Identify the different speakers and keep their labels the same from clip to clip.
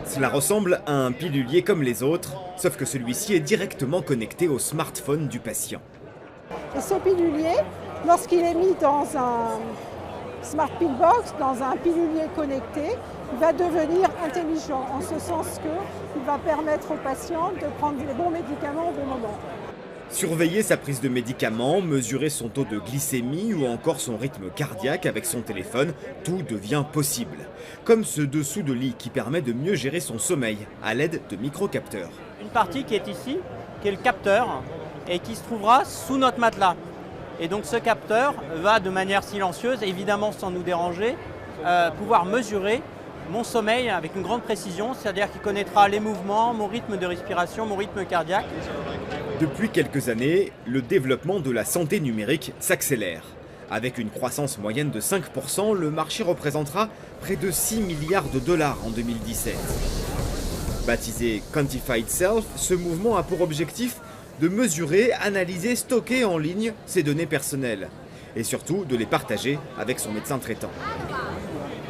Speaker 1: Cela ressemble à un pilulier comme les autres, sauf que celui-ci est directement connecté au smartphone du patient.
Speaker 2: Et ce pilulier, lorsqu'il est mis dans un smart pill box, dans un pilulier connecté, il va devenir intelligent, en ce sens qu'il va permettre au patient de prendre les bons médicaments au bon moment.
Speaker 1: Surveiller sa prise de médicaments, mesurer son taux de glycémie ou encore son rythme cardiaque avec son téléphone, tout devient possible. Comme ce dessous de lit qui permet de mieux gérer son sommeil à l'aide de microcapteurs.
Speaker 3: Une partie qui est ici, qui est le capteur, et qui se trouvera sous notre matelas. Et donc ce capteur va de manière silencieuse, évidemment sans nous déranger, pouvoir mesurer mon sommeil avec une grande précision, c'est-à-dire qu'il connaîtra les mouvements, mon rythme de respiration, mon rythme cardiaque.
Speaker 1: Depuis quelques années, le développement de la santé numérique s'accélère. Avec une croissance moyenne de 5%, le marché représentera près de 6 milliards de dollars en 2017. Baptisé Quantified Self, ce mouvement a pour objectif de mesurer, analyser, stocker en ligne ses données personnelles et surtout de les partager avec son médecin traitant.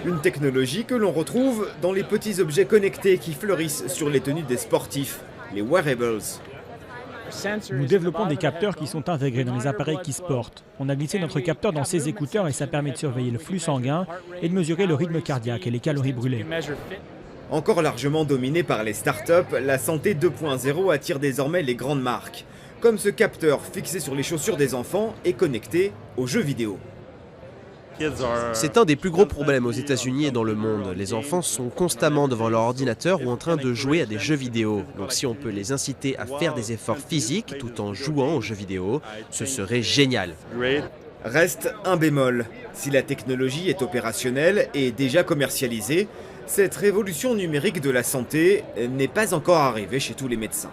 Speaker 1: Une technologie que l'on retrouve dans les petits objets connectés qui fleurissent sur les tenues des sportifs, les wearables.
Speaker 4: Nous développons des capteurs qui sont intégrés dans les appareils qui se portent. On a glissé notre capteur dans ces écouteurs et ça permet de surveiller le flux sanguin et de mesurer le rythme cardiaque et les calories brûlées.
Speaker 1: Encore largement dominée par les startups, la santé 2.0 attire désormais les grandes marques, comme ce capteur fixé sur les chaussures des enfants et connecté aux jeux vidéo.
Speaker 5: C'est un des plus gros problèmes aux États-Unis et dans le monde. Les enfants sont constamment devant leur ordinateur ou en train de jouer à des jeux vidéo. Donc si on peut les inciter à faire des efforts physiques tout en jouant aux jeux vidéo, ce serait génial.
Speaker 1: Reste un bémol. Si la technologie est opérationnelle et déjà commercialisée, cette révolution numérique de la santé n'est pas encore arrivée chez tous les médecins.